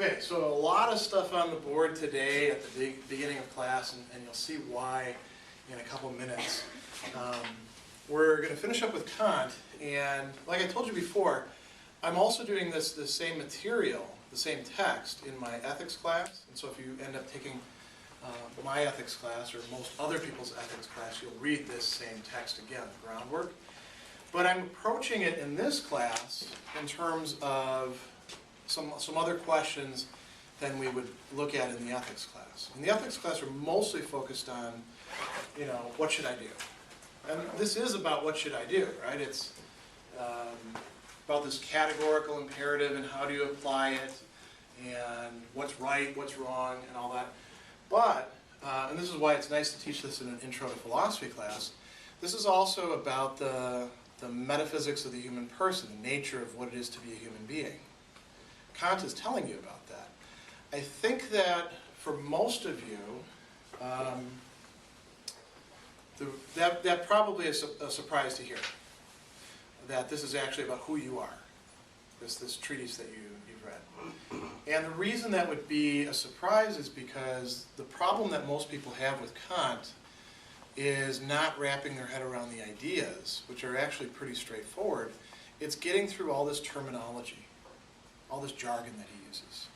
Okay, so a lot of stuff on the board today at the beginning of class, and you'll see why in a couple minutes. We're going to finish up with Kant, and like I told you before, I'm also doing the same material, the same text in my ethics class, and so if you end up taking my ethics class or most other people's ethics class, you'll read this same text again, the groundwork. But I'm approaching it in this class in terms of some other questions than we would look at in the ethics class. In the ethics class, we're mostly focused on, what should I do? And this is about what should I do, right? It's about this categorical imperative and how do you apply it, and what's right, what's wrong, and all that. But, and this is why it's nice to teach this in an intro to philosophy class, this is also about the metaphysics of the human person, the nature of what it is to be a human being. Kant is telling you about that. I think that for most of you, that probably is a surprise to hear, that this is actually about who you are, this treatise that you've read. And the reason that would be a surprise is because the problem that most people have with Kant is not wrapping their head around the ideas, which are actually pretty straightforward. It's getting through all this terminology, all this jargon that he uses.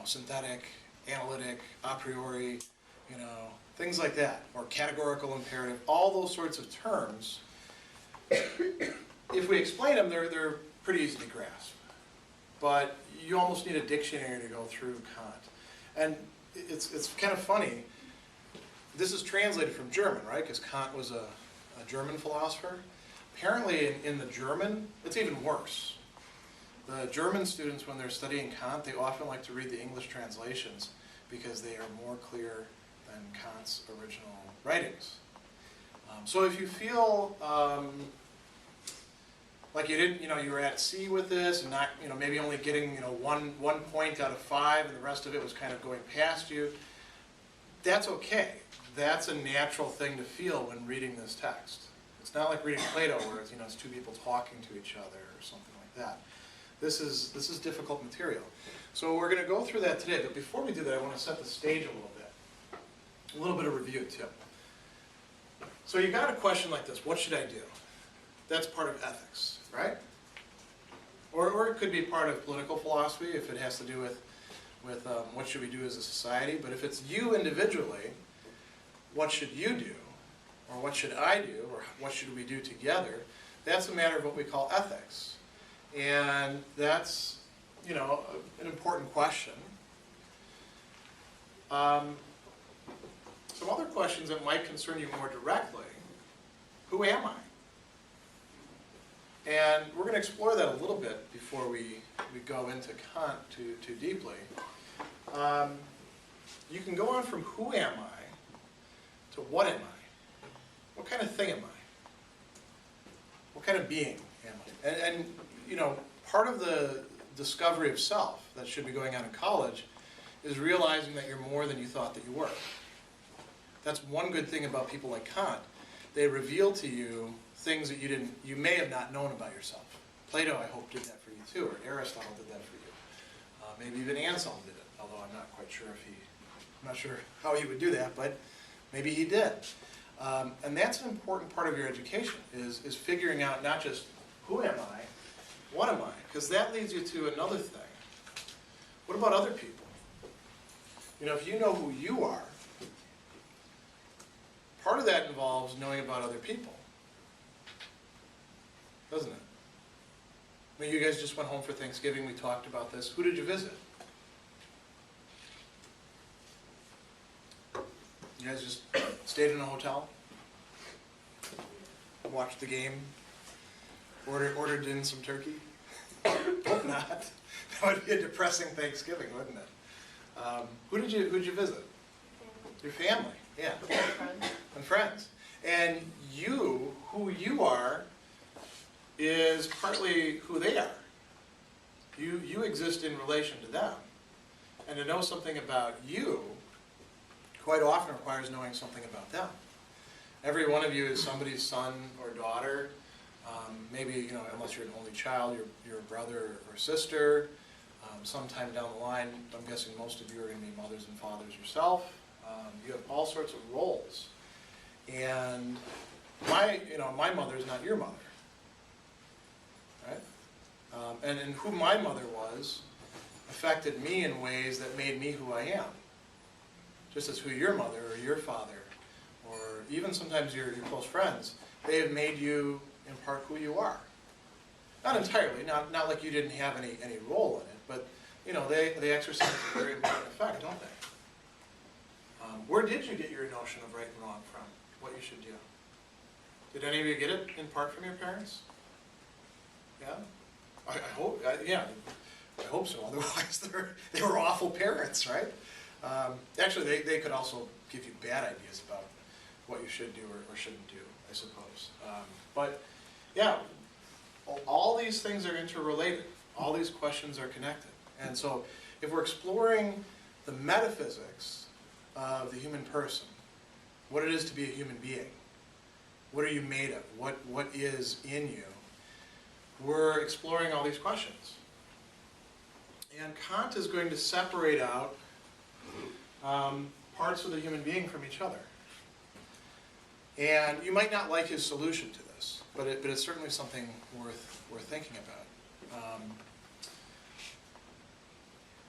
Synthetic, analytic, a priori, things like that, or categorical imperative, all those sorts of terms. If we explain them, they're pretty easy to grasp. But you almost need a dictionary to go through Kant. And it's kind of funny. This is translated from German, right? Because Kant was a German philosopher. Apparently in the German, it's even worse. The German students, when they're studying Kant, they often like to read the English translations because they are more clear than Kant's original writings. So if you feel like you didn't, you were at sea with this and not, maybe only getting, one point out of 5 and the rest of it was kind of going past you, that's okay. That's a natural thing to feel when reading this text. It's not like reading Plato where it's, it's two people talking to each other or something like that. This is difficult material. So we're going to go through that today, but before we do that, I want to set the stage a little bit of review too. So you got a question like this: what should I do? That's part of ethics, right? Or it could be part of political philosophy if it has to do with what should we do as a society. But if it's you individually, what should you do? Or what should I do? Or what should we do together? That's a matter of what we call ethics. And that's, an important question. Some other questions that might concern you more directly: who am I? And we're going to explore that a little bit before we go into Kant too deeply. You can go on from who am I to what am I? What kind of thing am I? What kind of being am I? And part of the discovery of self that should be going on in college is realizing that you're more than you thought that you were. That's one good thing about people like Kant. They reveal to you things that you may have not known about yourself. Plato, I hope, did that for you too, or Aristotle did that for you. Maybe even Anselm did it, although I'm not quite sure I'm not sure how he would do that, but maybe he did. And that's an important part of your education, is figuring out not just who am I, what am I? Because that leads you to another thing. What about other people? If you know who you are, part of that involves knowing about other people, doesn't it? I mean, you guys just went home for Thanksgiving. We talked about this. Who did you visit? You guys just stayed in a hotel? Watched the game? Ordered in some turkey? Hope not. That would be a depressing Thanksgiving, wouldn't it? Who'd you visit? Your family, yeah. And friends. And who you are, is partly who they are. You exist in relation to them. And to know something about you quite often requires knowing something about them. Every one of you is somebody's son or daughter. Maybe, unless you're an only child, you're a brother or sister. Sometime down the line, I'm guessing most of you are going to be mothers and fathers yourself. You have all sorts of roles. And my mother is not your mother, right? And who my mother was affected me in ways that made me who I am. Just as who your mother or your father, or even sometimes your close friends, they have made you, in part, who you are. Not entirely, not like you didn't have any role in it, but they exercise a very important effect, don't they? Where did you get your notion of right and wrong from? What you should do? Did any of you get it in part from your parents? Yeah? I hope, yeah, I hope so. Otherwise, they were awful parents, right? Actually, they could also give you bad ideas about what you should do or shouldn't do, I suppose. But yeah, all these things are interrelated. All these questions are connected. And so if we're exploring the metaphysics of the human person, what it is to be a human being, what are you made of, what is in you, we're exploring all these questions. And Kant is going to separate out parts of the human being from each other. And you might not like his solution to this, but it's certainly something worth thinking about.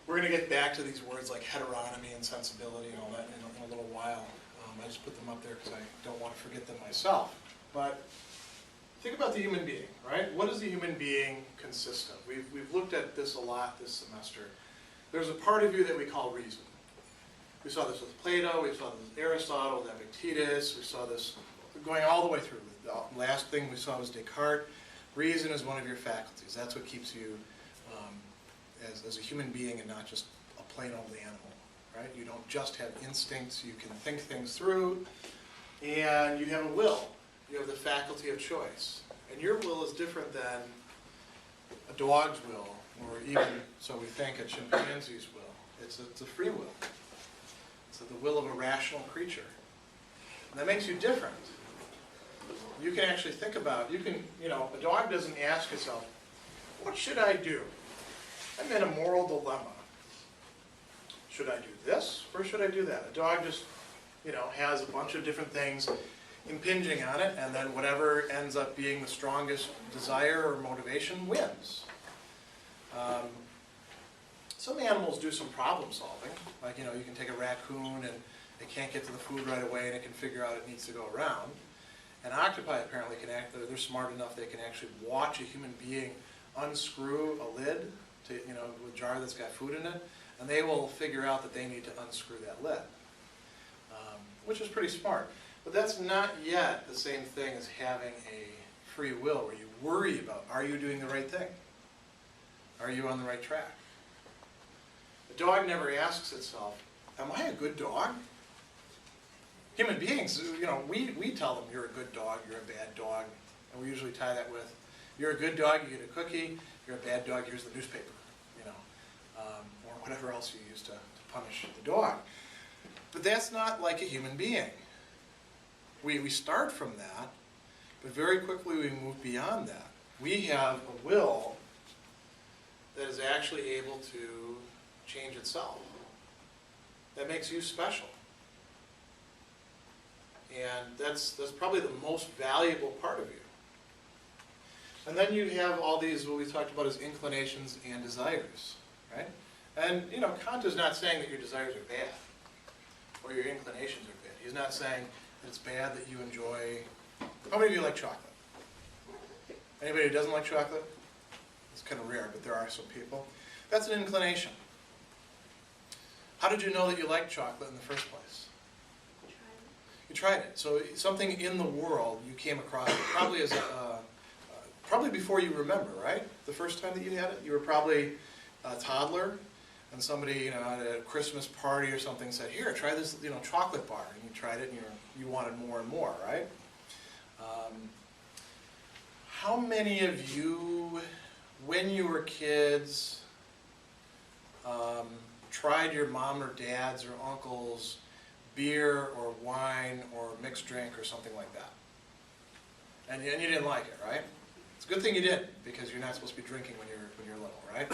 We're going to get back to these words like heteronomy and sensibility and all that in a little while. I just put them up there because I don't want to forget them myself. But think about the human being, right? What does the human being consist of? We've looked at this a lot this semester. There's a part of you that we call reason. We saw this with Plato, we saw this with Aristotle, with Epictetus, we saw this going all the way through. The last thing we saw was Descartes. Reason is one of your faculties. That's what keeps you as a human being and not just a plain old animal, right? You don't just have instincts, you can think things through, and you have a will. You have the faculty of choice. And your will is different than a dog's will, or even, so we think, a chimpanzee's will. It's a free will. It's the will of a rational creature. And that makes you different. You can actually think about, a dog doesn't ask itself, what should I do? I'm in a moral dilemma. Should I do this or should I do that? A dog just, has a bunch of different things impinging on it, and then whatever ends up being the strongest desire or motivation wins. Some animals do some problem solving. Like, you can take a raccoon and it can't get to the food right away and it can figure out it needs to go around. And octopi apparently they're smart enough they can actually watch a human being unscrew a lid to, a jar that's got food in it, and they will figure out that they need to unscrew that lid, which is pretty smart. But that's not yet the same thing as having a free will where you worry about, are you doing the right thing? Are you on the right track? The dog never asks itself, am I a good dog? Human beings, we tell them you're a good dog, you're a bad dog, and we usually tie that with, you're a good dog, you get a cookie, you're a bad dog, here's the newspaper, or whatever else you use to punish the dog. But that's not like a human being. We start from that, but very quickly we move beyond that. We have a will that is actually able to change itself. That makes you special. And that's probably the most valuable part of you. And then you have all these, what we talked about as inclinations and desires, right? And, Kant is not saying that your desires are bad, or your inclinations are bad. He's not saying that it's bad that you enjoy, how many of you like chocolate? Anybody who doesn't like chocolate? It's kind of rare, but there are some people. That's an inclination. How did you know that you liked chocolate in the first place? You tried it. So something in the world you came across, probably as probably before you remember, right? The first time that you had it, you were probably a toddler, and somebody, at a Christmas party or something said, "Here, try this, chocolate bar," and you tried it, and you wanted more and more, right? How many of you, when you were kids, tried your mom or dad's or uncle's beer or wine or mixed drink or something like that? And you didn't like it, right? It's a good thing you didn't, because you're not supposed to be drinking when you're little, right?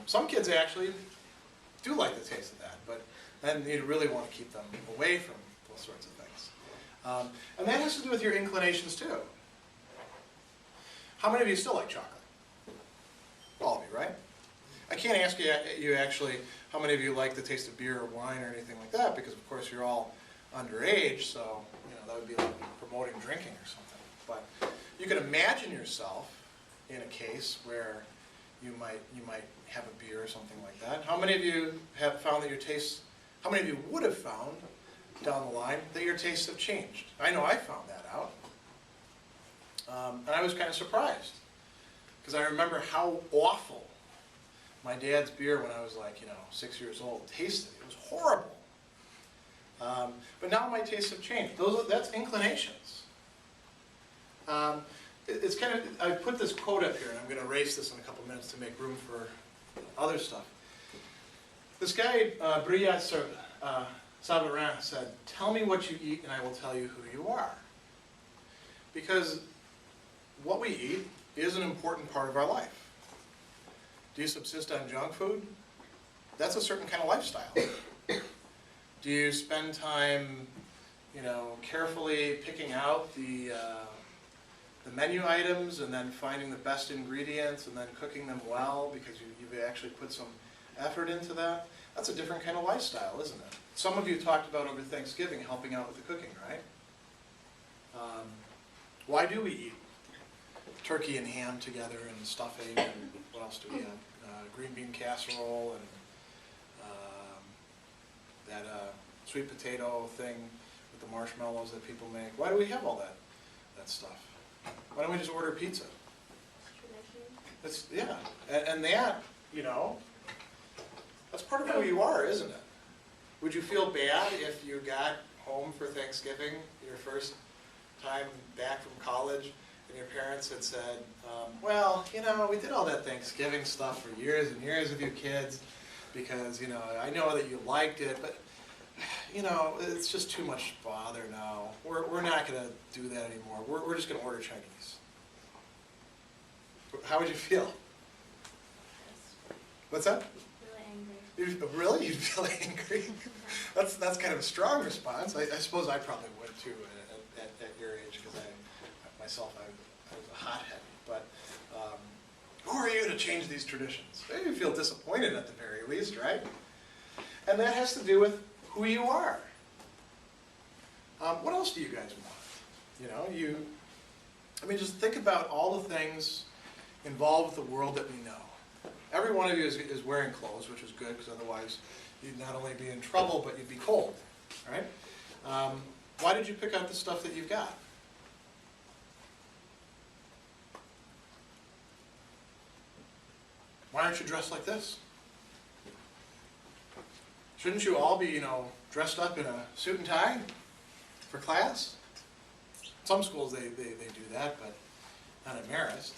Some kids actually do like the taste of that, but then you really want to keep them away from those sorts of things. And that has to do with your inclinations too. How many of you still like chocolate? All of you, right? I can't ask you actually how many of you like the taste of beer or wine or anything like that, because of course you're all underage, so that would be like promoting drinking or something. But you can imagine yourself in a case where you might have a beer or something like that. How many of you have found that your tastes, how many of you would have found down the line that your tastes have changed? I know I found that out. And I was kind of surprised, because I remember how awful my dad's beer when I was like, 6 years old tasted. It was horrible. But now my tastes have changed. That's inclinations. It's kind of, I put this quote up here, and I'm going to erase this in a couple minutes to make room for other stuff. This guy, Brillat Savarin, said, "Tell me what you eat and I will tell you who you are." Because what we eat is an important part of our life. Do you subsist on junk food? That's a certain kind of lifestyle. Do you spend time, carefully picking out the menu items and then finding the best ingredients and then cooking them well because you've actually put some effort into that? That's a different kind of lifestyle, isn't it? Some of you talked about over Thanksgiving helping out with the cooking, right? Why do we eat turkey and ham together and stuffing, and what else do we have? Green bean casserole and that sweet potato thing with the marshmallows that people make. Why do we have all that stuff? Why don't we just order pizza? It's, yeah, and that, that's part of who you are, isn't it? Would you feel bad if you got home for Thanksgiving, your first time back from college, and your parents had said, well, we did all that Thanksgiving stuff for years and years with you kids because, I know that you liked it, but, it's just too much bother now. We're not going to do that anymore. We're just going to order Chinese. How would you feel? What's that? Really angry. Really? You'd feel angry? That's kind of a strong response. I suppose I probably would too at your age, because I was a hothead. But who are you to change these traditions? Maybe you feel disappointed at the very least, right? And that has to do with who you are. What else do you guys want? Just think about all the things involved with the world that we know. Every one of you is wearing clothes, which is good, because otherwise you'd not only be in trouble, but you'd be cold, right? Why did you pick out the stuff that you've got? Why aren't you dressed like this? Shouldn't you all be, dressed up in a suit and tie for class? Some schools, they do that, but not at Marist.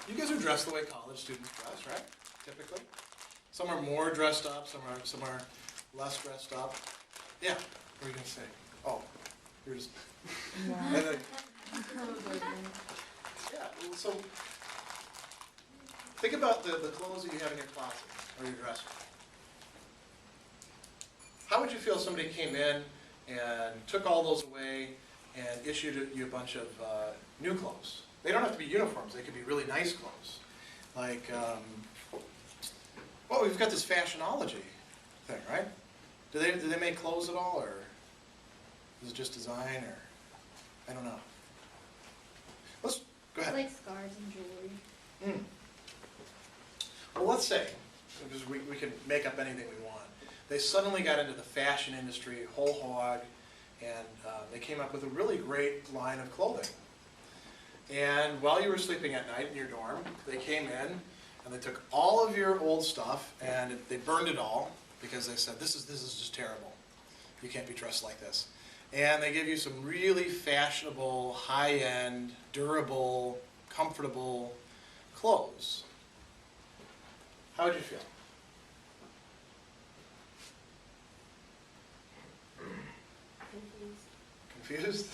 You guys are dressed the way college students dress, right? Typically. Some are more dressed up, some are less dressed up. Yeah, what are you going to say? Oh, you're just... Yeah, so think about the clothes that you have in your closet or your dresser. How would you feel if somebody came in and took all those away and issued you a bunch of new clothes? They don't have to be uniforms. They could be really nice clothes. Like, well, we've got this fashionology thing, right? Do they make clothes at all, or is it just design, or I don't know. Let's go ahead. Like scarves and jewelry. Well, let's say, because we can make up anything we want. They suddenly got into the fashion industry whole hog, and they came up with a really great line of clothing. And while you were sleeping at night in your dorm, they came in and they took all of your old stuff and they burned it all because they said, this is just terrible. You can't be dressed like this. And they give you some really fashionable, high-end, durable, comfortable clothes. How would you feel? Confused. Confused?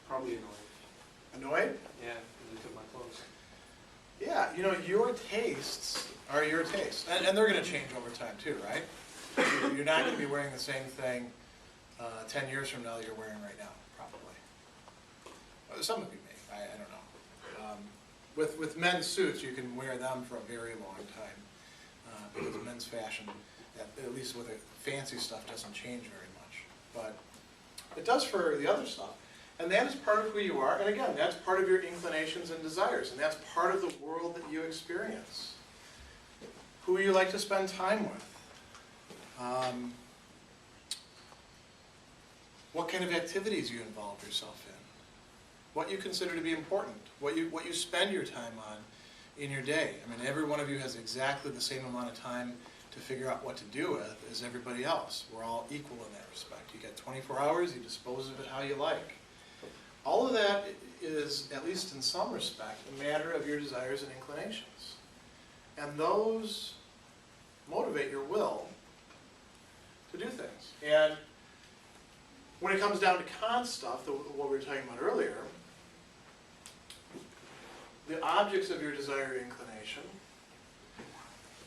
Probably annoyed. Annoyed? Yeah, because it took my Yeah, you know, your tastes are your tastes. And they're going to change over time too, right? You're not going to be wearing the same thing 10 years from now that you're wearing right now, probably. Some of you may, I don't know. With men's suits, you can wear them for a very long time because men's fashion, at least with the fancy stuff, doesn't change very much. But it does for the other stuff. And that is part of who you are. And again, that's part of your inclinations and desires. And that's part of the world that you experience. Who you like to spend time with. What kind of activities you involve yourself in. What you consider to be important. What you spend your time on in your day. I mean, every one of you has exactly the same amount of time to figure out what to do with as everybody else. We're all equal in that respect. You get 24 hours, you dispose of it how you like. All of that is, at least in some respect, a matter of your desires and inclinations. And those motivate your will to do things. And when it comes down to Kant stuff, what we were talking about earlier, the objects of your desire or inclination,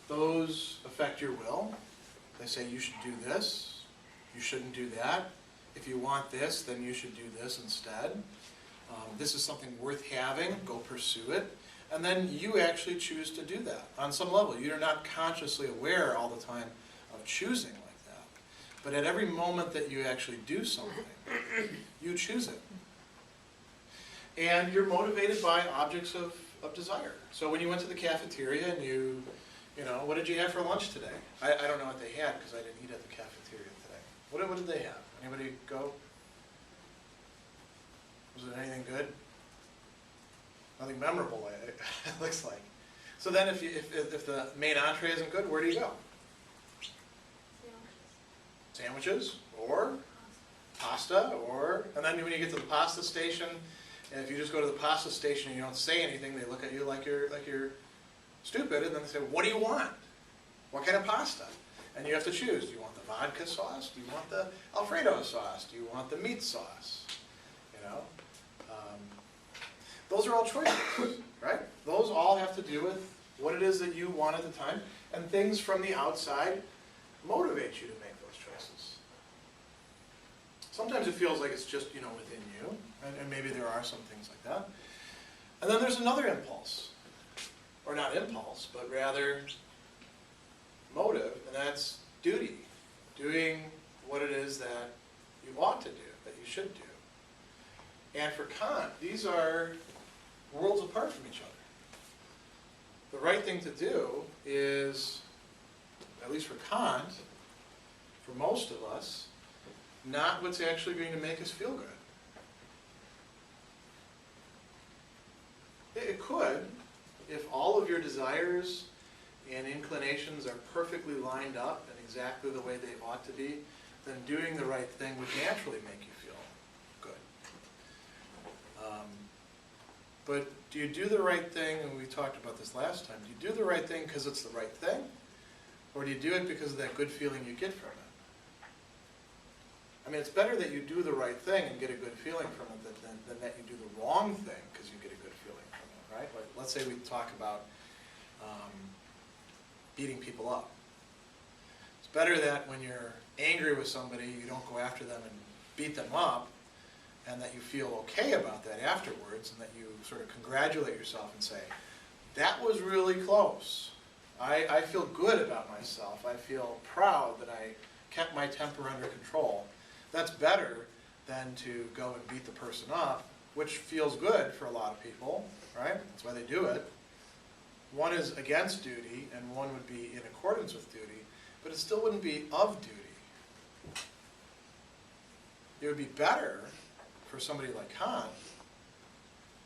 those affect your will. They say you should do this, you shouldn't do that. If you want this, then you should do this instead. This is something worth having, go pursue it. And then you actually choose to do that on some level. You're not consciously aware all the time of choosing like that. But at every moment that you actually do something, you choose it. And you're motivated by objects of desire. So when you went to the cafeteria and you know, what did you have for lunch today? I don't know what they had because I didn't eat at the cafeteria today. What did they have? Anybody go? Was it anything good? Nothing memorable, it looks like. So then if the main entree isn't good, where do you go? Sandwiches, or pasta, or, and then when you get to the pasta station, and if you just go to the pasta station and you don't say anything, they look at you like you're stupid, and then they say, what do you want? What kind of pasta? And you have to choose. Do you want the vodka sauce? Do you want the Alfredo sauce? Do you want the meat sauce? You know? Those are all choices, right? Those all have to do with what it is that you want at the time, and things from the outside motivate you to make those choices. Sometimes it feels like it's just, you know, within you, and maybe there are some things like that. And then there's another impulse, or not impulse, but rather motive, and that's duty. Doing what it is that you ought to do, that you should do. And for Kant, these are worlds apart from each other. The right thing to do is, at least for Kant, for most of us, not what's actually going to make us feel good. It could, if all of your desires and inclinations are perfectly lined up and exactly the way they ought to be, then doing the right thing would naturally make you feel good. But do you do the right thing, and we talked about this last time, do you do the right thing because it's the right thing? Or do you do it because of that good feeling you get from it? I mean, it's better that you do the right thing and get a good feeling from it than that you do the wrong thing because you get a good feeling from it, right? Like, let's say we talk about beating people up. It's better that when you're angry with somebody, you don't go after them and beat them up, and that you feel okay about that afterwards, and that you sort of congratulate yourself and say, that was really close. I feel good about myself. I feel proud that I kept my temper under control. That's better than to go and beat the person up, which feels good for a lot of people, right? That's why they do it. One is against duty, and one would be in accordance with duty, but it still wouldn't be of duty. It would be better for somebody like Kant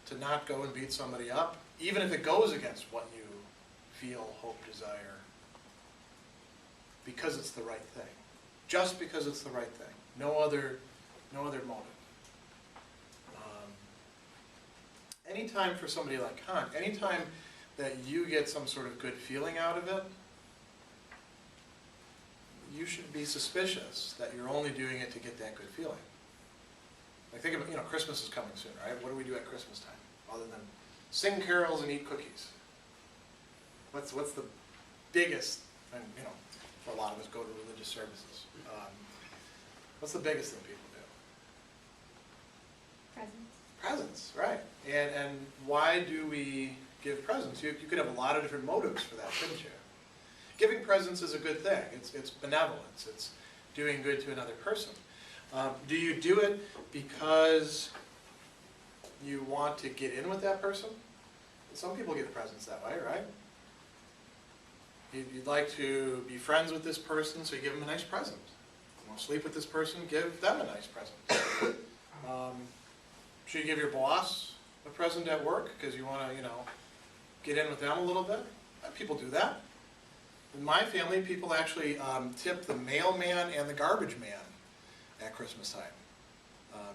to not go and beat somebody up, even if it goes against what you feel, hope, desire, because it's the right thing. Just because it's the right thing. No other motive. Anytime for somebody like Kant, anytime that you get some sort of good feeling out of it, you should be suspicious that you're only doing it to get that good feeling. Like, think about, Christmas is coming soon, right? What do we do at Christmas time, other than sing carols and eat cookies? What's the biggest, and you know, for a lot of us go to religious services. What's the biggest thing people do? Presents. Presents, right. And why do we give presents? You could have a lot of different motives for that, couldn't you? Giving presents is a good thing. It's benevolence. It's doing good to another person. Do you do it because you want to get in with that person? Some people give presents that way, right? You'd like to be friends with this person, so you give them a nice present. You want to sleep with this person, give them a nice present. Should you give your boss a present at work because you want to, you know, get in with them a little bit? People do that. In my family, people actually tip the mailman and the garbage man at Christmas time,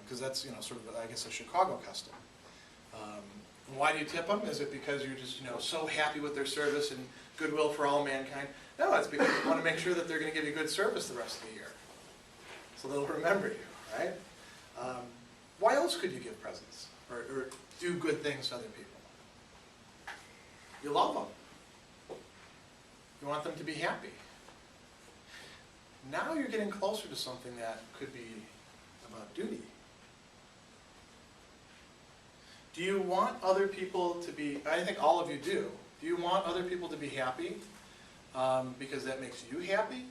because that's, you know, sort of, I guess, a Chicago custom. And why do you tip them? Is it because you're just, you know, so happy with their service and goodwill for all mankind? No, it's because you want to make sure that they're going to give you good service the rest of the year, so they'll remember you, right? Why else could you give presents or do good things to other people? You love them. You want them to be happy. Now you're getting closer to something that could be about duty. Do you want other people to be, I think all of you do you want other people to be happy because that makes you happy?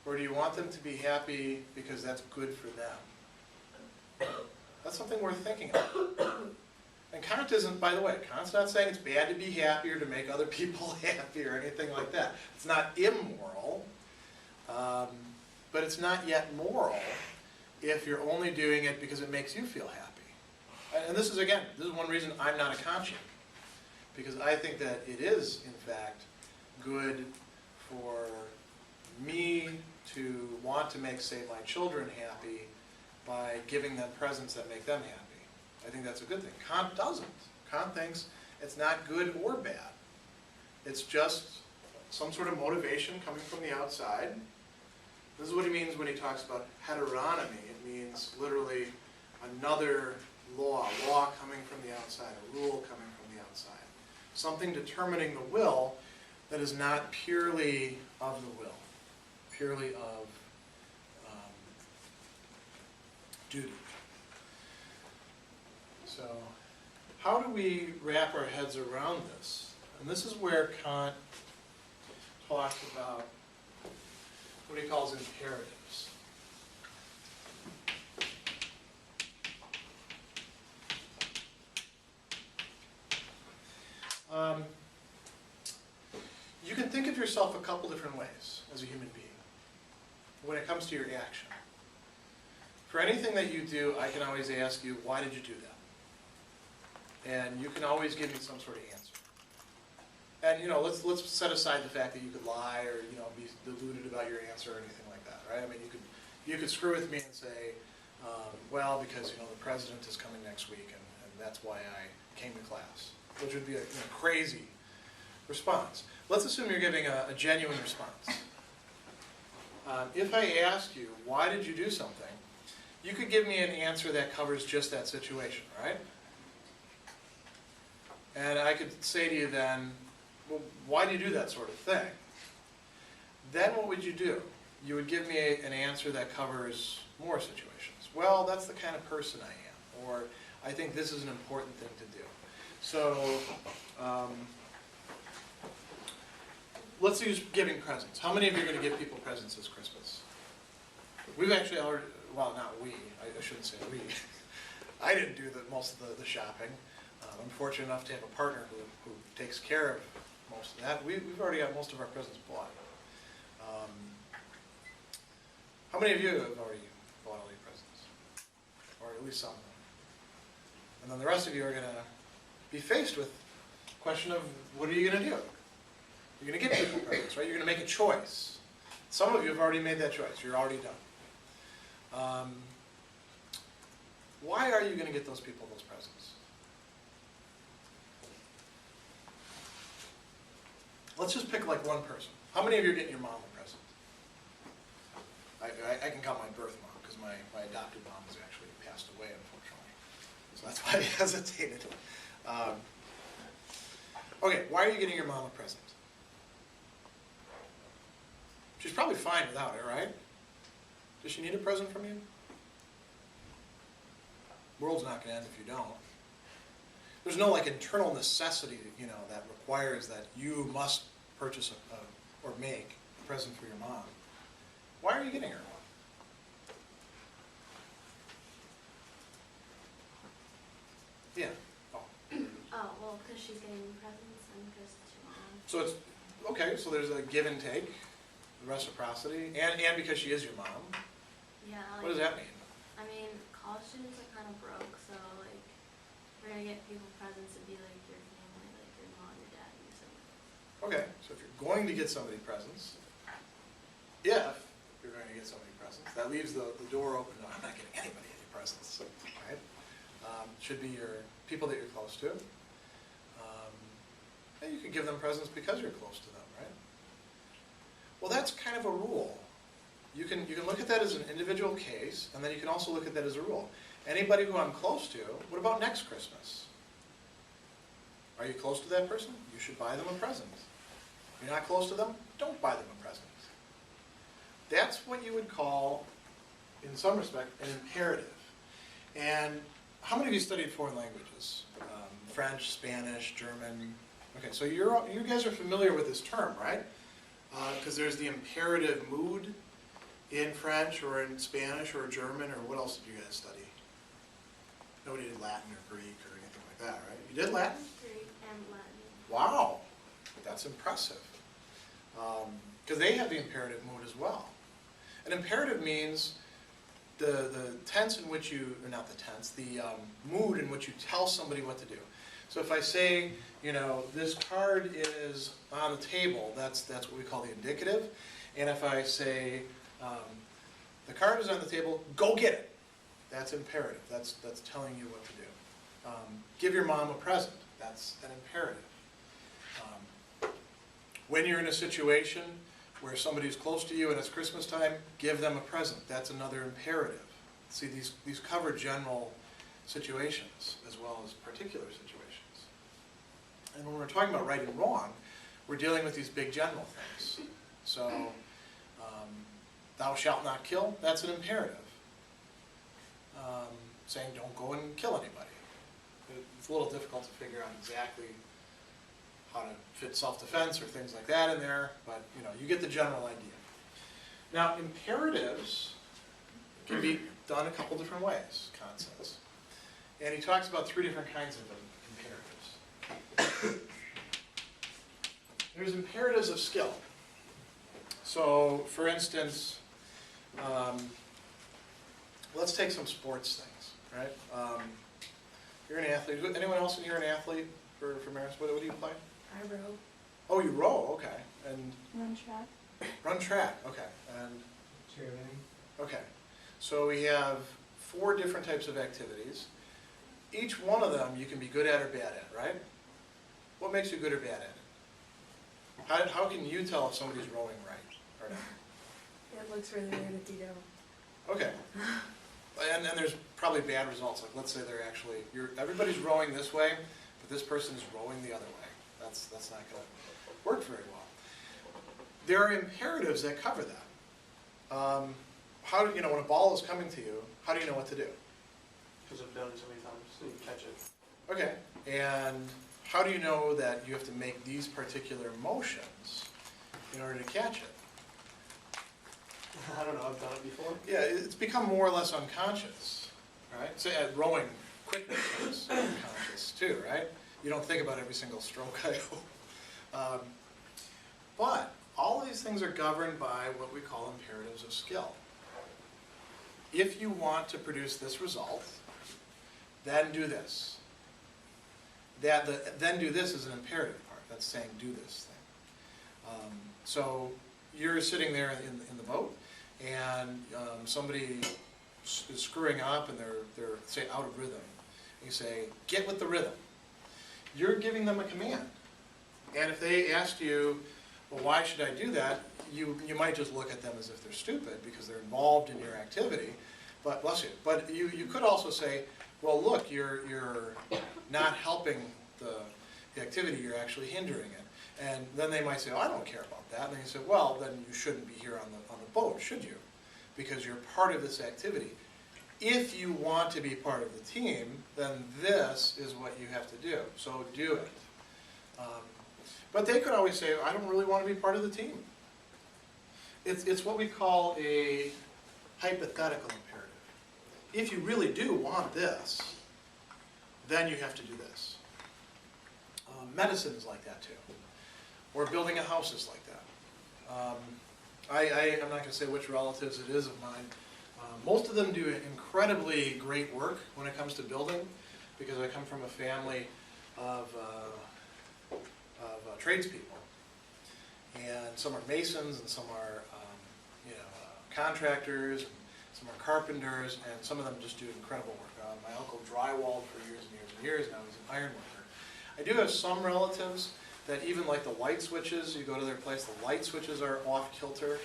Or do you want them to be happy because that's good for them? That's something worth thinking about. And Kant isn't, by the way, Kant's not saying it's bad to be happy or to make other people happy or anything like that. It's not immoral, but it's not yet moral if you're only doing it because it makes you feel happy. And this is one reason I'm not a Kantian, because I think that it is, in fact, good for me to want to make, say, my children happy by giving them presents that make them happy. I think that's a good thing. Kant doesn't. Kant thinks it's not good or bad. It's just some sort of motivation coming from the outside. This is what he means when he talks about heteronomy. It means literally another law coming from the outside, a rule coming from the outside. Something determining the will that is not purely of the will, purely of duty. So, how do we wrap our heads around this? And this is where Kant talks about what he calls imperatives. You can think of yourself a couple different ways as a human being when it comes to your action. For anything that you do, I can always ask you, why did you do that? And you can always give me some sort of answer. And you know, let's set aside the fact that you could lie or you know be deluded about your answer or anything like that, right? I mean, you could screw with me and say, well, because you know the president is coming next week, and that's why I came to class, which would be a crazy response. Let's assume you're giving a genuine response. If I ask you, why did you do something? You could give me an answer that covers just that situation, right? And I could say to you then, well, why do you do that sort of thing? Then what would you do? You would give me an answer that covers more situations. Well, that's the kind of person I am, or I think this is an important thing to do. So, let's use giving presents. How many of you are going to give people presents this Christmas? We've actually already, well, not we, I shouldn't say we. I didn't do most of the shopping. I'm fortunate enough to have a partner who takes care of most of that. We've already got most of our presents bought. How many of you have already bought all your presents? Or at least some of them? And then the rest of you are going to be faced with the question of, what are you going to do? You're going to get people presents, right? You're going to make a choice. Some of you have already made that choice. You're already done. Why are you going to get those people those presents? Let's just pick like one person. How many of you are getting your mom a present? I can count my birth mom because my adopted mom has actually passed away, unfortunately. So that's why I hesitated. Okay, why are you getting your mom a present? She's probably fine without it, right? Does she need a present from you? The world's not going to end if you don't. There's no like internal necessity, you know, that requires that you must purchase or make a present for your mom. Why are you getting her one? Yeah. Oh. Oh, well, because she's getting presents and because it's your mom. So it's okay. So there's a give and take, reciprocity, and because she is your mom. Yeah. Like, What does that mean? I mean, college students are kind of broke, so like, we're gonna get people presents and be like your family, like your mom, your dad, and your sibling. Okay. So if you're going to get somebody presents, if you're going to get somebody presents, that leaves the door open. No, I'm not getting anybody any presents, right? Should be your people that you're close to. And you can give them presents because you're close to them, right? Well, that's kind of a rule. You can look at that as an individual case, and then you can also look at that as a rule. Anybody who I'm close to, what about next Christmas? Are you close to that person? You should buy them a present. If you're not close to them, don't buy them a present. That's what you would call, in some respect, an imperative. And how many of you studied foreign languages? French, Spanish, German? Okay, so you guys are familiar with this term, right? Because there's the imperative mood in French or in Spanish or German, or what else did you guys study? Nobody did Latin or Greek or anything like that, right? You did Latin? Greek and Latin. Wow, that's impressive. Because they have the imperative mood as well. An imperative means the tense in which you, or not the tense, the mood in which you tell somebody what to do. So if I say, you know, this card is on the table, that's what we call the indicative. And if I say, the card is on the table, go get it. That's imperative. That's telling you what to do. Give your mom a present. That's an imperative. When you're in a situation where somebody's close to you and it's Christmas time, give them a present. That's another imperative. See, these cover general situations as well as particular situations. And when we're talking about right and wrong, we're dealing with these big general things. So, thou shalt not kill, that's an imperative. Saying don't go and kill anybody. It's a little difficult to figure out exactly how to fit self-defense or things like that in there, but you know, you get the general idea. Now, imperatives can be done a couple different ways, Kant says. And he talks about 3 different kinds of imperatives. There's imperatives of skill. So, for instance, let's take some sports things, right? You're an athlete. Anyone else in here an athlete for Marist? What do you play? I row. Oh, you row, okay. And Run track. run track, okay. And Cheerleading. okay. So we have 4 different types of activities. Each one of them you can be good at or bad at, right? What makes you good or bad at it? How can you tell if somebody's rowing right or not? It looks really weird to do. Okay. And there's probably bad results. Like let's say they're actually, everybody's rowing this way, but this person is rowing the other way. That's not going to work very well. There are imperatives that cover that. How do you know when a ball is coming to you? How do you know what to do? Because I've done it so many times, so you catch it. Okay. And how do you know that you have to make these particular motions in order to catch it? I don't know, I've done it before. Yeah, it's become more or less unconscious, right? So rowing quickly is unconscious too, right? You don't think about every single stroke I go. But all these things are governed by what we call imperatives of skill. If you want to produce this result, then do this. Then do this is an imperative part. That's saying do this thing. So you're sitting there in the boat, and somebody is screwing up, and they're say out of rhythm. You say, get with the rhythm. You're giving them a command. And if they asked you, well, why should I do that? You might just look at them as if they're stupid because they're involved in your activity. But bless you. But you could also say, well, look, you're not helping activity, you're actually hindering it. And then they might say, oh, I don't care about that. And then you say, well, then you shouldn't be here on the boat, should you? Because you're part of this activity. If you want to be part of the team, then this is what you have to do. So do it. But they could always say, I don't really want to be part of the team. It's what we call a hypothetical imperative. If you really do want this, then you have to do this. Medicine is like that too. Or building a house is like that. I'm not going to say which relatives it is of mine. Most of them do incredibly great work when it comes to building, because I come from a family of tradespeople. And some are masons, and some are contractors, and some are carpenters, and some of them just do incredible work. My uncle drywalled for years and years and years. Now he's an iron worker. I do have some relatives that even like the light switches, you go to their place, the light switches are off kilter.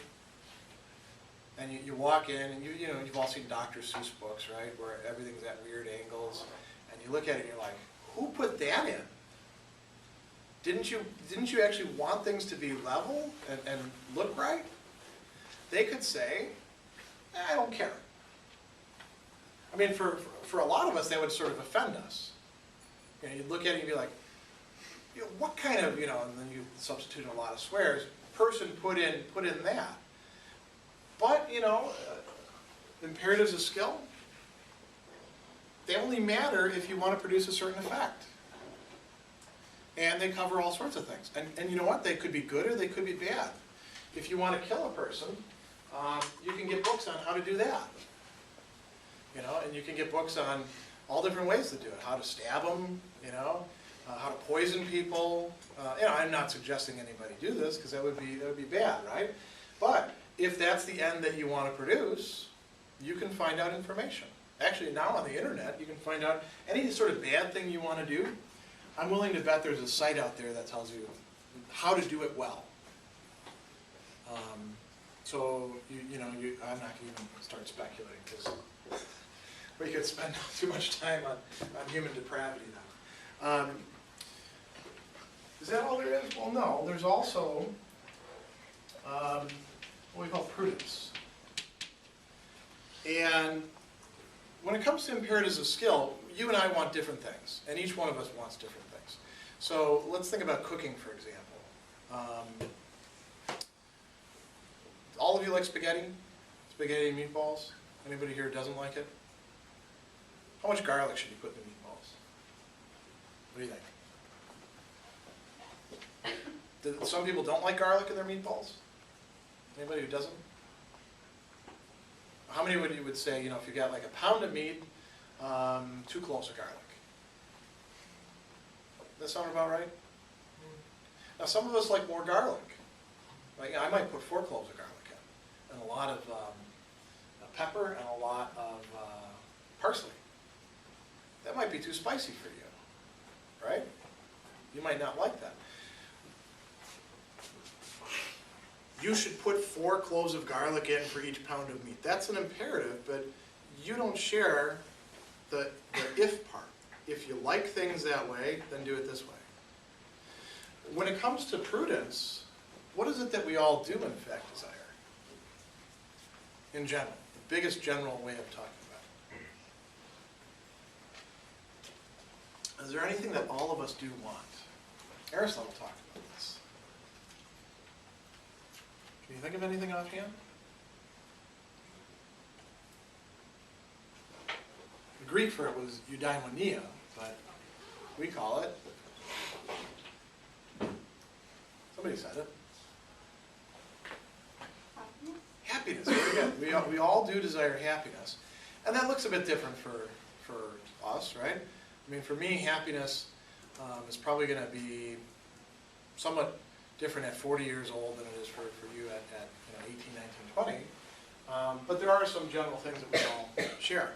And you walk in, and you've all seen Dr. Seuss books, right, where everything's at weird angles, and you look at it and you're like, who put that in? Didn't you actually want things to be level and look right? They could say, I don't care. I mean, for a lot of us, that would sort of offend us. You'd look at it and be like, what kind of, and then you substitute a lot of swears, person put in that. But, imperatives of skill, they only matter if you want to produce a certain effect. And they cover all sorts of things. And you know what? They could be good or they could be bad. If you want to kill a person, you can get books on how to do that. And you can get books on all different ways to do it. How to stab them, how to poison people. I'm not suggesting anybody do this because that would be bad, right? But if that's the end that you want to produce, you can find out information. Actually, now on the internet, you can find out any sort of bad thing you want to do. I'm willing to bet there's a site out there that tells you how to do it well. So I'm not going to even start speculating because we could spend too much time on human depravity now. Is that all there is? Well, no. There's also what we call prudence. And when it comes to imperatives of skill, you and I want different things, and each one of us wants different things. So let's think about cooking, for example. All of you like spaghetti? Spaghetti and meatballs? Anybody here doesn't like it? How much garlic should you put in the meatballs? What do you think? Some people don't like garlic in their meatballs? Anybody who doesn't? How many would you say, if you got like a pound of meat, 2 cloves of garlic? Does that sound about right? Now some of us like more garlic. Like I might put 4 cloves of garlic in, and a lot of pepper and a lot of parsley. That might be too spicy for you, right? You might not like that. You should put 4 cloves of garlic in for each pound of meat. That's an imperative, but you don't share the if part. If you like things that way, then do it this way. When it comes to prudence, what is it that we all do in fact desire? In general, the biggest general way of talking about it. Is there anything that all of us do want? Aristotle talked about this. Can you think of anything offhand? The Greek for it was eudaimonia, but we call it, somebody said it, happiness. Very good. We all do desire happiness. And that looks a bit different for us, right? I mean, for me, happiness is probably going to be somewhat different at 40 years old than it is for you at 18, 19, 20. But there are some general things that we all share.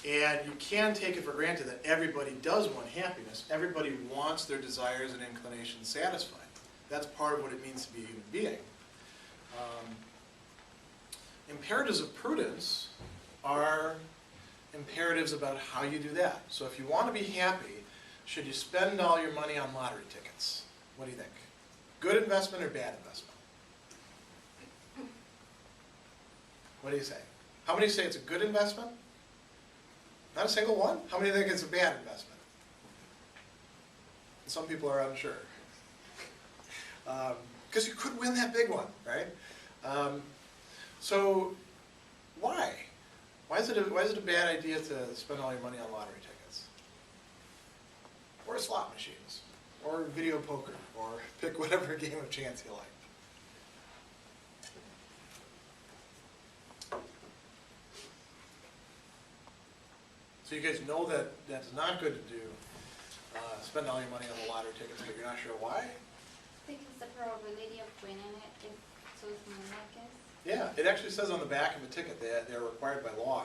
And you can take it for granted that everybody does want happiness. Everybody wants their desires and inclinations satisfied. That's part of what it means to be a human being. Imperatives of prudence are imperatives about how you do that. So if you want to be happy, should you spend all your money on lottery tickets? What do you think? Good investment or bad investment? What do you say? How many say it's a good investment? Not a single one? How many think it's a bad investment? Some people are unsure. Because you could win that big one, right? So why? Why is it a bad idea to spend all your money on lottery tickets? Or slot machines, or video poker, or pick whatever game of chance you like. So you guys know that that's not good to do, spend all your money on the lottery tickets, but you're not sure why? Because the probability of winning it is so small, I guess. Yeah, it actually says on the back of a ticket that they're required by law.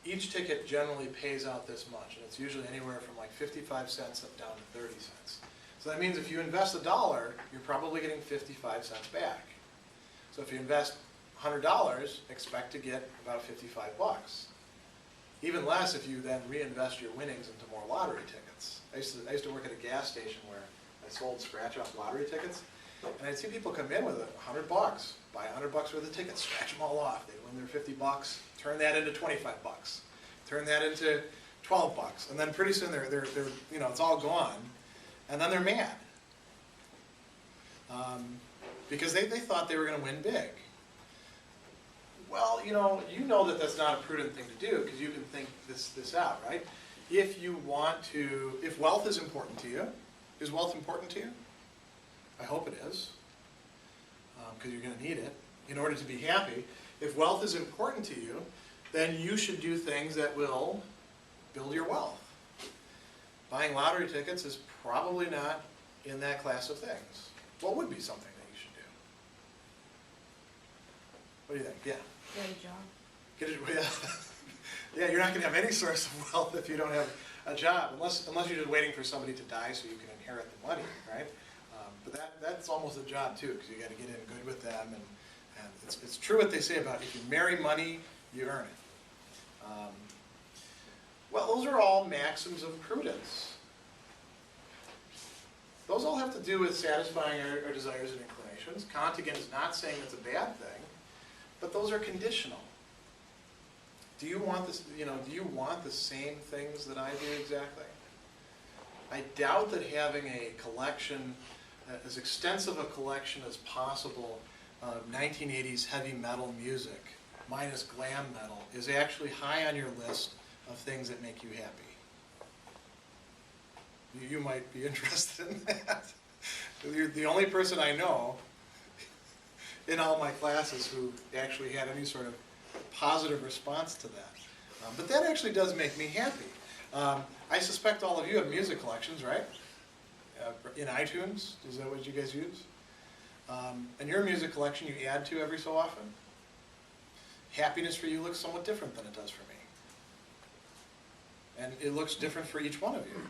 Each ticket generally pays out this much, and it's usually anywhere from like 55 cents up down to 30 cents. So that means if you invest $1, you're probably getting 55 cents back. So if you invest $100, expect to get about 55 bucks. Even less if you then reinvest your winnings into more lottery tickets. I used to work at a gas station where I sold scratch-off lottery tickets, and I'd see people come in with $100, buy $100 worth of tickets, scratch them all off. They'd win their 50 bucks, turn that into 25 bucks, turn that into 12 bucks, and then pretty soon they're it's all gone, and then they're mad because they thought they were going to win big. Well, you know that that's not a prudent thing to do because you can think this out, right? If wealth is important to you, is wealth important to you? I hope it is, because you're going to need it in order to be happy. If wealth is important to you, then you should do things that will build your wealth. Buying lottery tickets is probably not in that class of things. What would be something that you should do? What do you think? Yeah. Get a job. Yeah, you're not going to have any source of wealth if you don't have a job, unless you're just waiting for somebody to die so you can inherit the money, right? But that's almost a job too, because you got to get in good with them, and it's true what they say about if you marry money, you earn it. Well, those are all maxims of prudence. Those all have to do with satisfying our desires and inclinations. Kant, again, is not saying it's a bad thing, but those are conditional. Do you want this? Do you want the same things that I do exactly? I doubt that having a collection, as extensive a collection as possible of 1980s heavy metal music, minus glam metal, is actually high on your list of things that make you happy. You might be interested in that. You're the only person I know in all my classes who actually had any sort of positive response to that. But that actually does make me happy. I suspect all of you have music collections, right? In iTunes, is that what you guys use? And your music collection you add to every so often? Happiness for you looks somewhat different than it does for me. And it looks different for each one of you.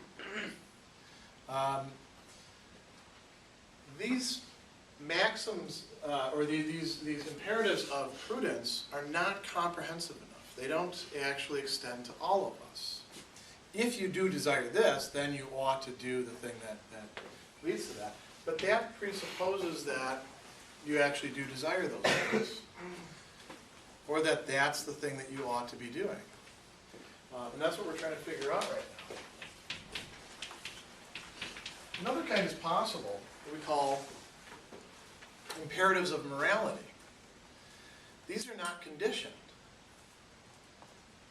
These maxims, or these imperatives of prudence are not comprehensive enough. They don't actually extend to all of us. If you do desire this, then you ought to do the thing that leads to that. But that presupposes that you actually do desire those things. Or that that's the thing that you ought to be doing. And that's what we're trying to figure out right now. Another kind is possible, that we call imperatives of morality. These are not conditioned.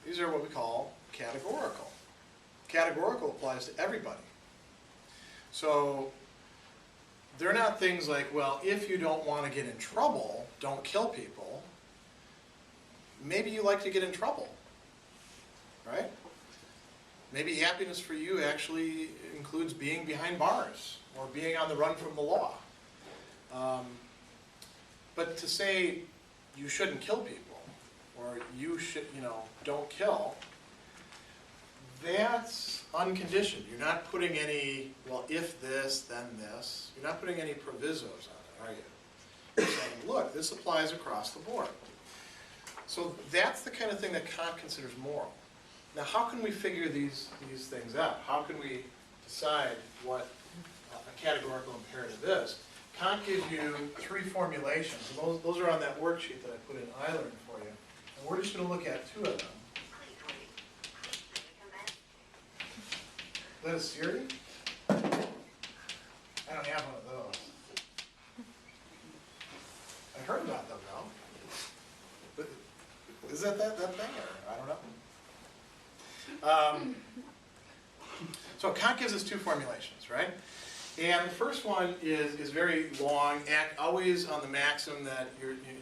These are what we call categorical. Categorical applies to everybody. So they're not things like, well, if you don't want to get in trouble, don't kill people. Maybe you like to get in trouble, right? Maybe happiness for you actually includes being behind bars or being on the run from the law. But to say you shouldn't kill people or you should, don't kill, that's unconditioned. You're not putting any, well, if this, then this. You're not putting any provisos on it, are you? You're saying, look, this applies across the board. So that's the kind of thing that Kant considers moral. Now, how can we figure these things out? How can we decide what a categorical imperative is, Kant gives you 3 formulations, and those are on that worksheet that I put in iLearn for you. And we're just going to look at 2 of them. Is that a Siri? I don't have one of those. I heard about them though. But is that thing, or I don't know. So Kant gives us 2 formulations, right? And the first one is very long, always on the maxim that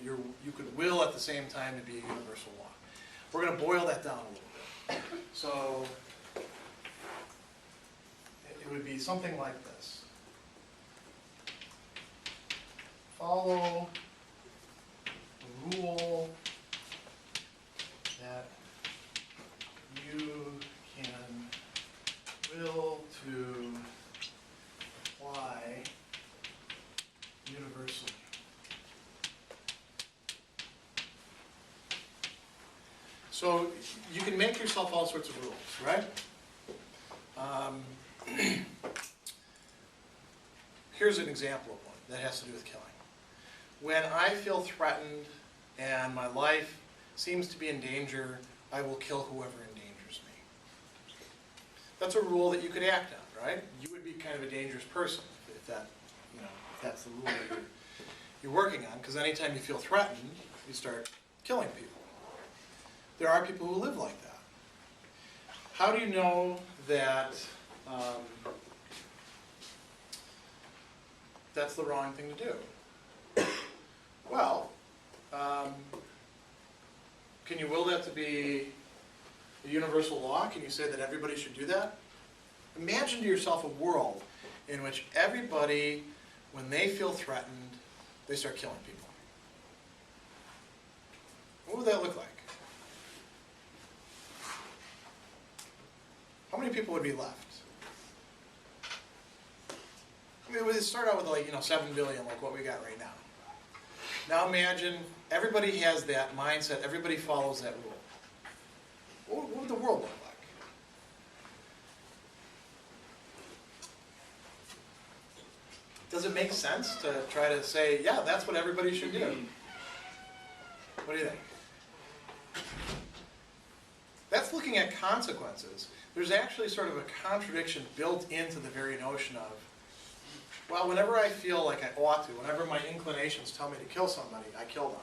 you could will at the same time to be a universal law. We're going to boil that down a little bit. So it would be something like this. Follow the rule that you can will to apply universally. So you can make yourself all sorts of rules, right? Here's an example of one that has to do with killing. When I feel threatened and my life seems to be in danger, I will kill whoever endangers me. That's a rule that you could act on, right? You would be kind of a dangerous person if that, if that's the rule that you're working on, because anytime you feel threatened, you start killing people. There are people who live like that. How do you know that that's the wrong thing to do? Well, can you will that to be a universal law? Can you say that everybody should do that? Imagine to yourself a world in which everybody, when they feel threatened, they start killing people. What would that look like? How many people would be left? I mean, it would start out with 7 billion, like what we got right now. Now imagine everybody has that mindset, everybody follows that rule. What would the world look like? Does it make sense to try to say, yeah, that's what everybody should do? What do you think? That's looking at consequences. There's actually sort of a contradiction built into the very notion of, well, whenever I feel like I ought to, whenever my inclinations tell me to kill somebody, I kill them.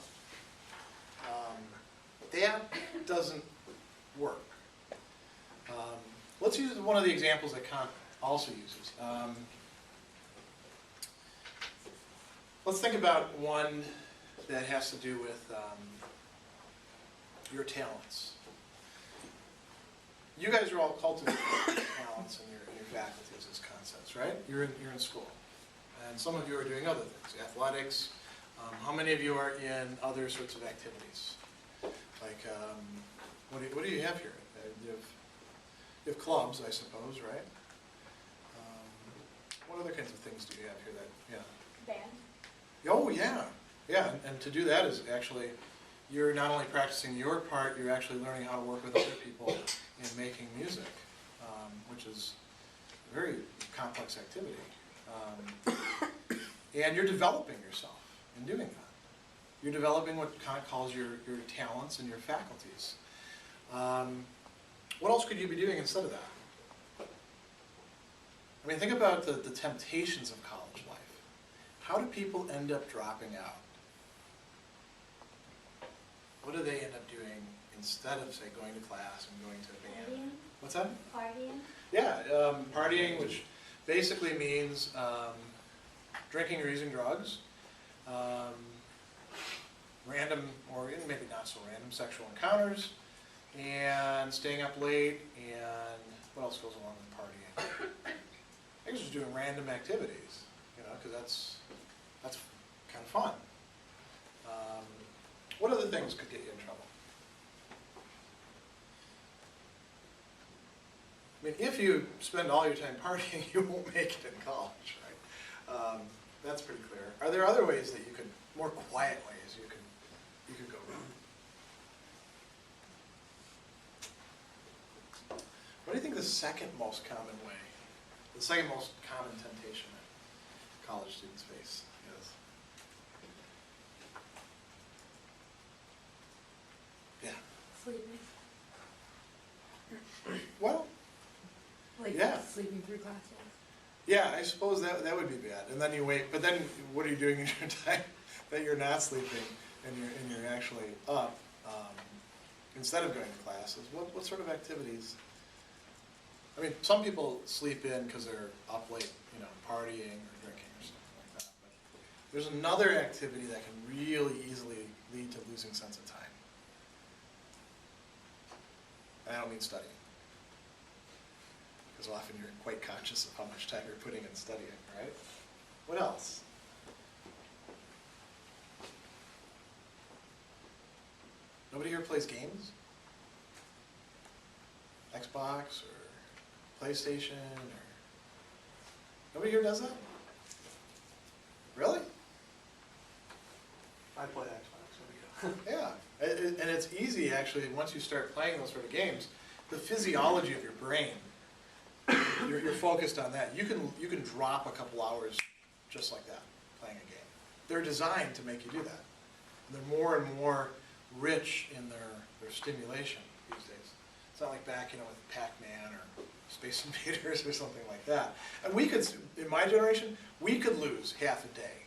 That doesn't work. Let's use one of the examples that Kant also uses. Let's think about one that has to do with your talents. You guys are all cultivating talents in your faculties as concepts, right? You're in school. And some of you are doing other things, athletics. How many of you are in other sorts of activities? Like, what do you have here? You have clubs, I suppose, right? What other kinds of things do you have here that, Band. Oh, yeah. Yeah, and to do that is actually, you're not only practicing your part, you're actually learning how to work with other people in making music, which is a very complex activity. And you're developing yourself in doing that. You're developing what Kant calls your talents and your faculties. What else could you be doing instead of that? I mean, think about the temptations of college life. How do people end up dropping out? What do they end up doing instead of, say, going to class and going to a band? Partying? What's that? Partying? Yeah, partying, which basically means drinking or using drugs, random, or maybe not so random, sexual encounters, and staying up late, and what else goes along with partying? I guess just doing random activities, because that's kind of fun. What other things could get you in trouble? I mean, if you spend all your time partying, you won't make it in college, right? That's pretty clear. Are there other ways that you could, more quiet ways you could go wrong? What do you think the second most common way The second most common temptation that college students face is. Yeah. Sleeping. Well, Like Yeah. sleeping through classes. yeah, I suppose that would be bad. And then you wait, but then what are you doing in your time that you're not sleeping and you're actually up instead of going to classes? What sort of activities? I mean, some people sleep in because they're up late, partying or drinking or something like that. But there's another activity that can really easily lead to losing sense of time. And I don't mean studying. Because often you're quite conscious of how much time you're putting in studying, right? What else? Nobody here plays games? Xbox or PlayStation or... Nobody here does that? Really? I play Xbox, there we go. Yeah. And it's easy, actually, once you start playing those sort of games, the physiology of your brain, you're focused on that. You can drop a couple hours just like that, playing a game. They're designed to make you do that. And they're more and more rich in their stimulation these days. It's not like back, with Pac-Man or Space Invaders or something like that. And we could, in my generation, we could lose half a day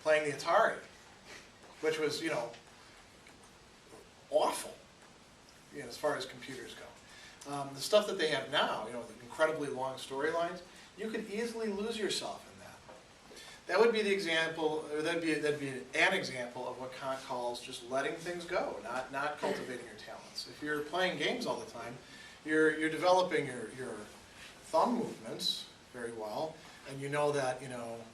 playing the Atari, which was, awful, as far as computers go. The stuff that they have now, the incredibly long storylines, you could easily lose yourself in that. That would be the example, or that'd be an example of what Kant calls just letting things go, not cultivating your talents. If you're playing games all the time, you're developing your thumb movements very well, and you know that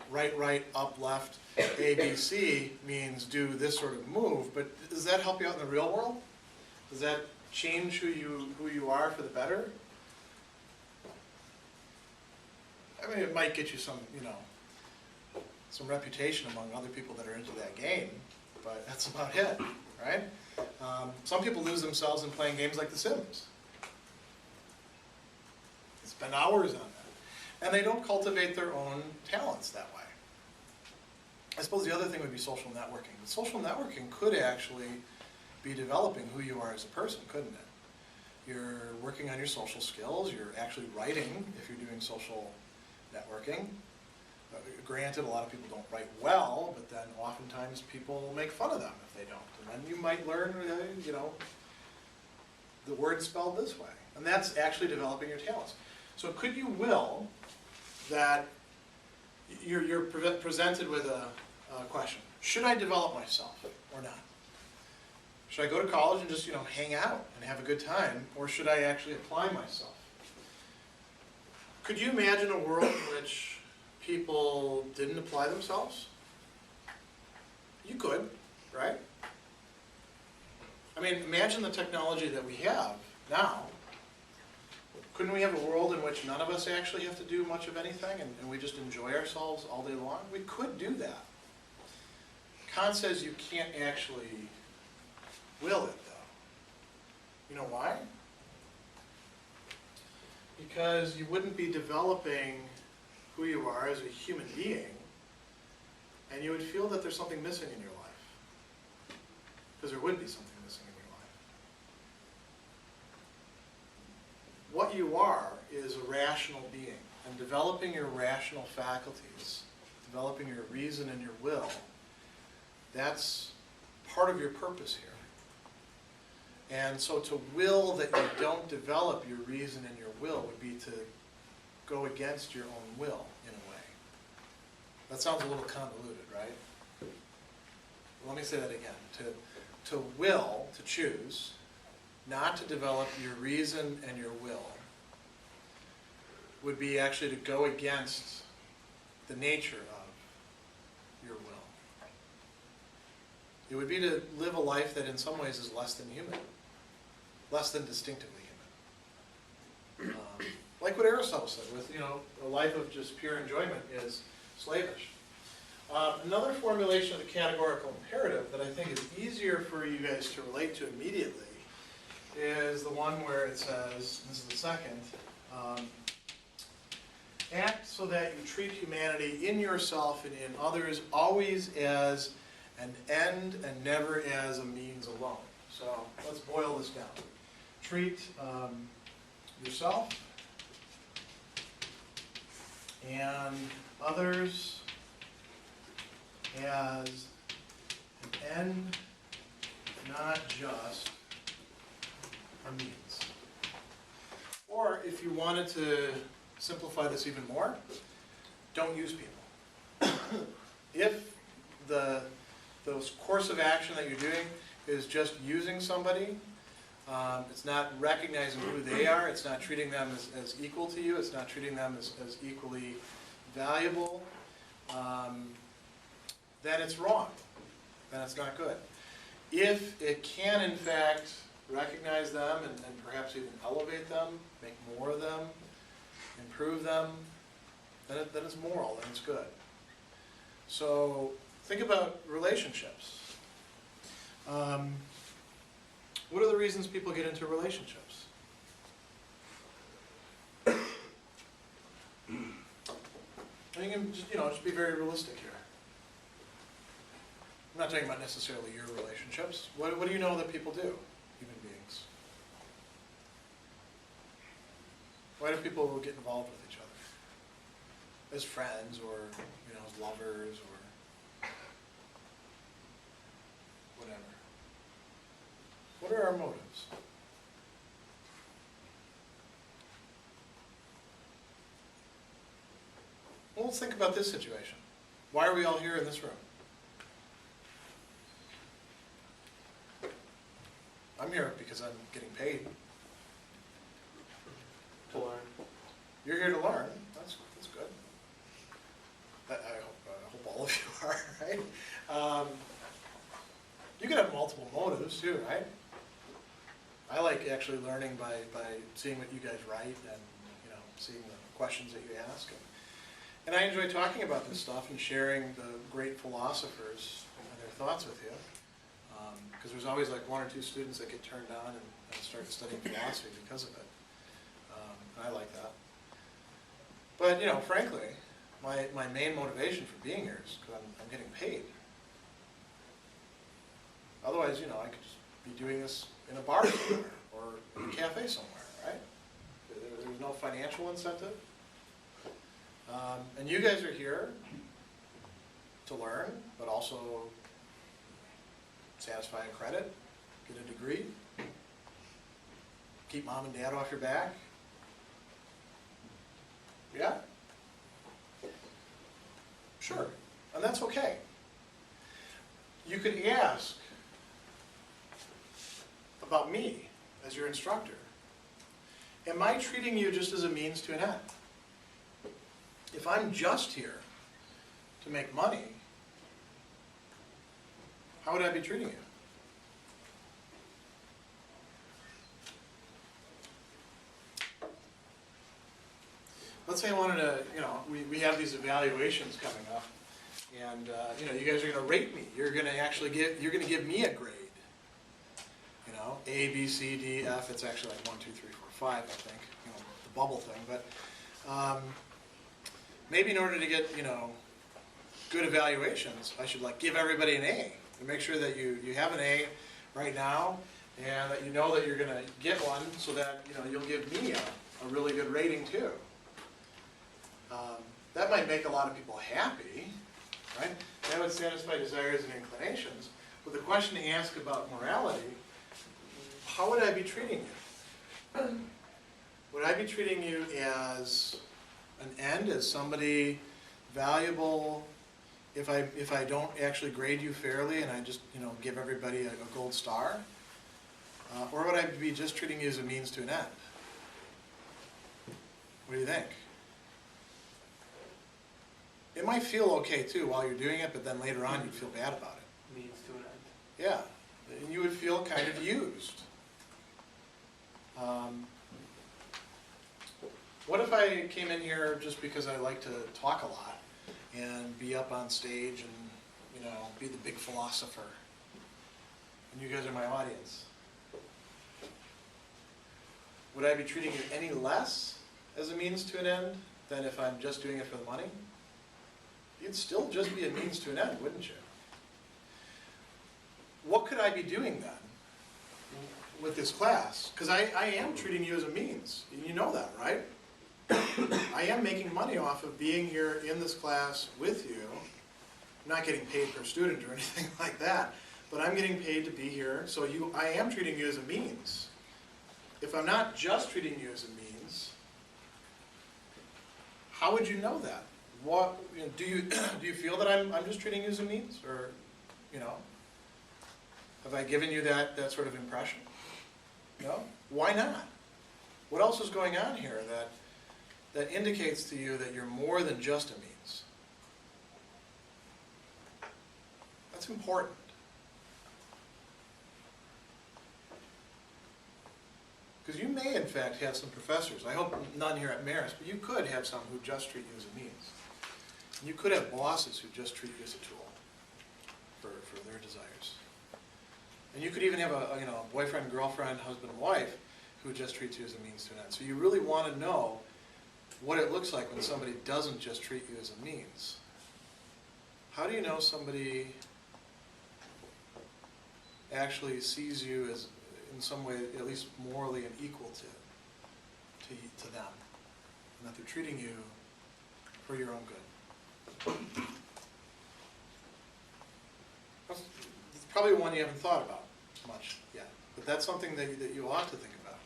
right, up, left, A, B, C means do this sort of move. But does that help you out in the real world? Does that change who you are for the better? I mean, it might get you some some reputation among other people that are into that game, but that's about it, right? Some people lose themselves in playing games like The Sims. Spend hours on that. And they don't cultivate their own talents that way. I suppose the other thing would be social networking. But social networking could actually be developing who you are as a person, couldn't it? You're working on your social skills, you're actually writing if you're doing social networking. Granted, a lot of people don't write well, but then oftentimes people make fun of them if they don't. And then you might learn, the word spelled this way. And that's actually developing your talents. So could you will that you're presented with a question. Should I develop myself or not? Should I go to college and just, hang out and have a good time, or should I actually apply myself? Could you imagine a world in which people didn't apply themselves? You could, right? I mean, imagine the technology that we have now. Couldn't we have a world in which none of us actually have to do much of anything and we just enjoy ourselves all day long? We could do that. Kant says you can't actually will it, though. You know why? Because you wouldn't be developing who you are as a human being, and you would feel that there's something missing in your life. Because there would be something missing in your life. What you are is a rational being, and developing your rational faculties, developing your reason and your will, that's part of your purpose here. And so to will that you don't develop your reason and your will would be to go against your own will, in a way. That sounds a little convoluted, right? Let me say that again. To will, to choose, not to develop your reason and your will, would be actually to go against the nature of your will. It would be to live a life that in some ways is less than human, less than distinctively human. Like what Aristotle said, with a life of just pure enjoyment is slavish. Another formulation of the categorical imperative that I think is easier for you guys to relate to immediately is the one where it says, this is the second, Act so that you treat humanity in yourself and in others always as an end and never as a means alone. So let's boil this down. Treat yourself and others as an end, not just a means. Or if you wanted to simplify this even more, don't use people. If the course of action that you're doing is just using somebody, it's not recognizing who they are, it's not treating them as equal to you, it's not treating them as equally valuable, then it's wrong, then it's not good. If it can in fact recognize them and perhaps even elevate them, make more of them, improve them, then it's moral, then it's good. So think about relationships. What are the reasons people get into relationships? And you can just be very realistic here. I'm not talking about necessarily your relationships. What do you know that people do, human beings? Why do people get involved with each other? As friends or as lovers or whatever. What are our motives? Well, let's think about this situation. Why are we all here in this room? I'm here because I'm getting paid. To learn. You're here to learn. That's good. I hope all of you are, right? You can have multiple motives too, right? I like actually learning by seeing what you guys write and seeing the questions that you ask. And I enjoy talking about this stuff and sharing the great philosophers and their thoughts with you. Because there's always like one or two students that get turned on and start studying philosophy because of it. And I like that. But frankly, my main motivation for being here is because I'm getting paid. Otherwise, I could just be doing this in a bar somewhere or in a cafe somewhere, right? There's no financial incentive. And you guys are here to learn, but also satisfy a credit, get a degree, keep mom and dad off your back. Yeah? Sure. And that's okay. You could ask about me as your instructor. Am I treating you just as a means to an end? If I'm just here to make money, how would I be treating you? Let's say I wanted to, we have these evaluations coming up, and you guys are going to rate me. You're going to give me a grade. A, B, C, D, F. It's actually like 1, 2, 3, 4, 5, I think. The bubble thing. But maybe in order to get good evaluations, I should give everybody an A and make sure that you have an A right now, and that you know that you're going to get one, so that you'll give me a really good rating too. That might make a lot of people happy, right? That would satisfy desires and inclinations. But the question to ask about morality: how would I be treating you? Would I be treating you as an end, as somebody valuable? If I don't actually grade you fairly and I just give everybody a gold star, or would I be just treating you as a means to an end? What do you think? It might feel okay too while you're doing it, but then later on you'd feel bad about it. Means to an end. Yeah, and you would feel kind of used. What if I came in here just because I like to talk a lot and be up on stage and be the big philosopher, and you guys are my audience? Would I be treating you any less as a means to an end than if I'm just doing it for the money? You'd still just be a means to an end, wouldn't you? What could I be doing then with this class? Because I am treating you as a means. You know that, right? I am making money off of being here in this class with you. I'm not getting paid per student or anything like that, but I'm getting paid to be here, so I am treating you as a means. If I'm not just treating you as a means, how would you know that? What, do you feel that I'm just treating you as a means, or have I given you that sort of impression? No? Why not? What else is going on here that indicates to you that you're more than just a means? That's important. Because you may, in fact, have some professors, I hope none here at Marist, but you could have some who just treat you as a means. You could have bosses who just treat you as a tool for their desires. And you could even have a boyfriend, girlfriend, husband, wife who just treats you as a means to an end. So you really want to know what it looks like when somebody doesn't just treat you as a means. How do you know somebody actually sees you as, in some way, at least morally and equal to them, and that they're treating you for your own good? That's probably one you haven't thought about much yet, but that's something that you ought to think about.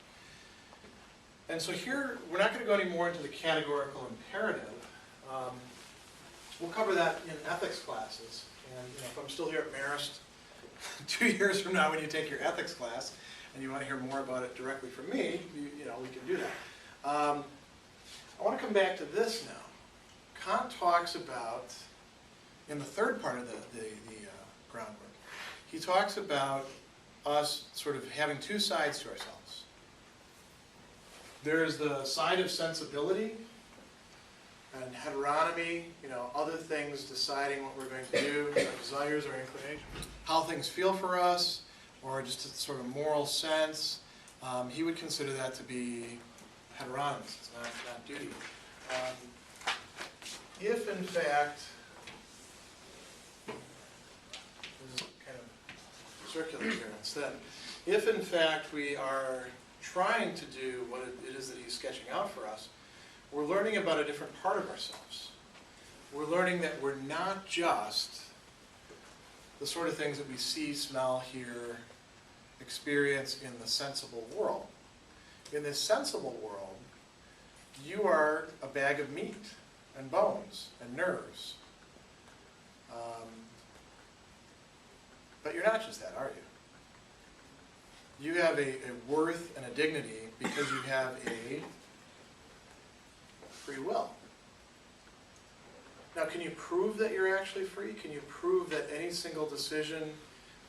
And so here, we're not going to go any more into the categorical imperative. We'll cover that in ethics classes, and if I'm still here at Marist 2 years from now when you take your ethics class, and you want to hear more about it directly from me, we can do that. I want to come back to this now. Kant talks about, in the third part of the groundwork, he talks about us sort of having two sides to ourselves. There's the side of sensibility and heteronomy, other things deciding what we're going to do, our desires, our inclinations, how things feel for us, or just a sort of moral sense. He would consider that to be heteronomous, it's not duty. If in fact, this is kind of circular here instead, if in fact we are trying to do what it is that he's sketching out for us, we're learning about a different part of ourselves. We're learning that we're not just the sort of things that we see, smell, hear, experience in the sensible world. In this sensible world, you are a bag of meat and bones and nerves. But you're not just that, are you? You have a worth and a dignity because you have a free will. Now, can you prove that you're actually free? Can you prove that any single decision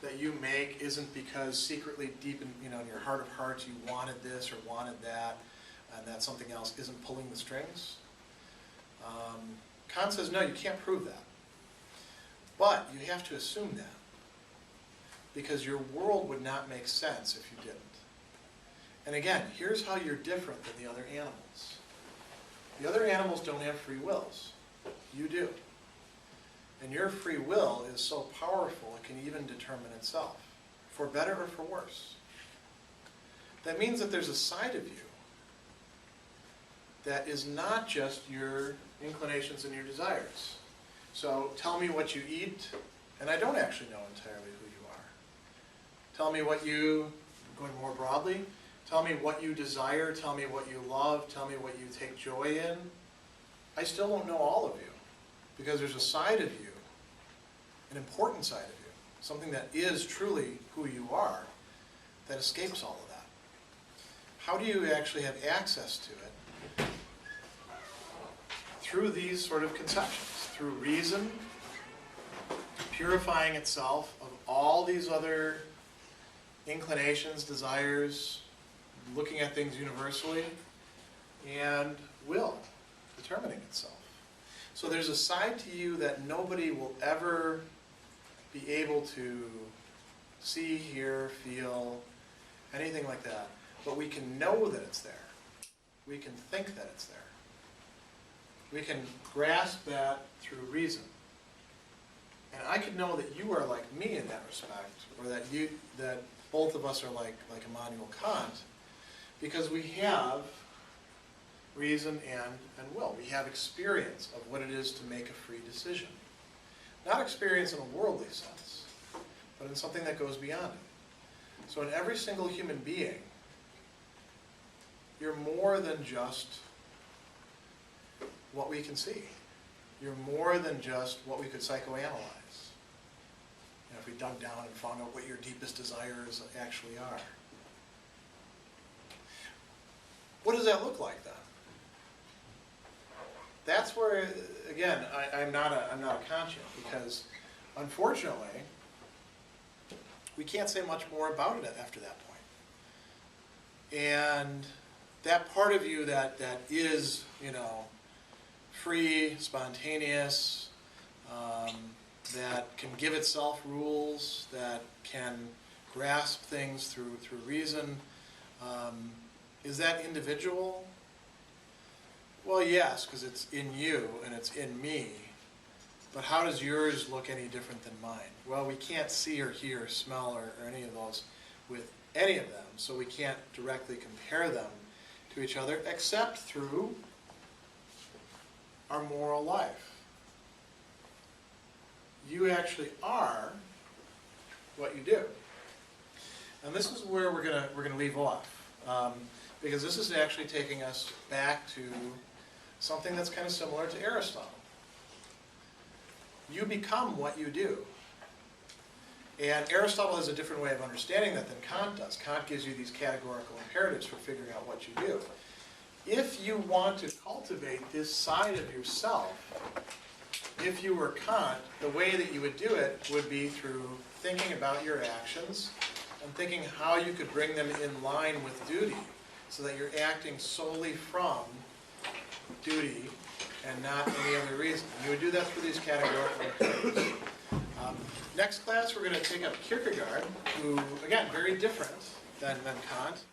that you make isn't because secretly deep in your heart of hearts you wanted this or wanted that, and that something else isn't pulling the strings? Kant says no, you can't prove that. But you have to assume that, because your world would not make sense if you didn't. And again, here's how you're different than the other animals. The other animals don't have free wills. You do. And your free will is so powerful it can even determine itself, for better or for worse. That means that there's a side of you that is not just your inclinations and your desires. So tell me what you eat, and I don't actually know entirely who you are. Tell me what you, going more broadly, tell me what you desire, tell me what you love, tell me what you take joy in. I still don't know all of you, because there's a side of you, an important side of you, something that is truly who you are, that escapes all of that. How do you actually have access to it? Through these sort of conceptions, through reason, purifying itself of all these other inclinations, desires, looking at things universally, and will, determining itself. So there's a side to you that nobody will ever be able to see, hear, feel, anything like that. But we can know that it's there. We can think that it's there. We can grasp that through reason. And I could know that you are like me in that respect, or that both of us are like Immanuel Kant, because we have reason and will. We have experience of what it is to make a free decision. Not experience in a worldly sense, but in something that goes beyond it. So in every single human being, you're more than just what we can see. You're more than just what we could psychoanalyze. You know, if we dug down and found out what your deepest desires actually are. What does that look like then? That's where, again, I'm not a conscience, because unfortunately, we can't say much more about it after that point. And that part of you that is, you know, free, spontaneous, that can give itself rules, that can grasp things through reason, is that individual? Well, yes, because it's in you and it's in me. But how does yours look any different than mine? Well, we can't see or hear or smell or any of those with any of them, so we can't directly compare them to each other except through our moral life. You actually are what you do. And this is where we're gonna leave off, because this is actually taking us back to something that's kind of similar to Aristotle. You become what you do. And Aristotle has a different way of understanding that than Kant does. Kant gives you these categorical imperatives for figuring out what you do. If you want to cultivate this side of yourself, if you were Kant, the way that you would do it would be through thinking about your actions and thinking how you could bring them in line with duty, so that you're acting solely from duty and not any other reason. You would do that through these categorical imperatives. Next class, we're going to take up Kierkegaard, who, again, very different than Kant.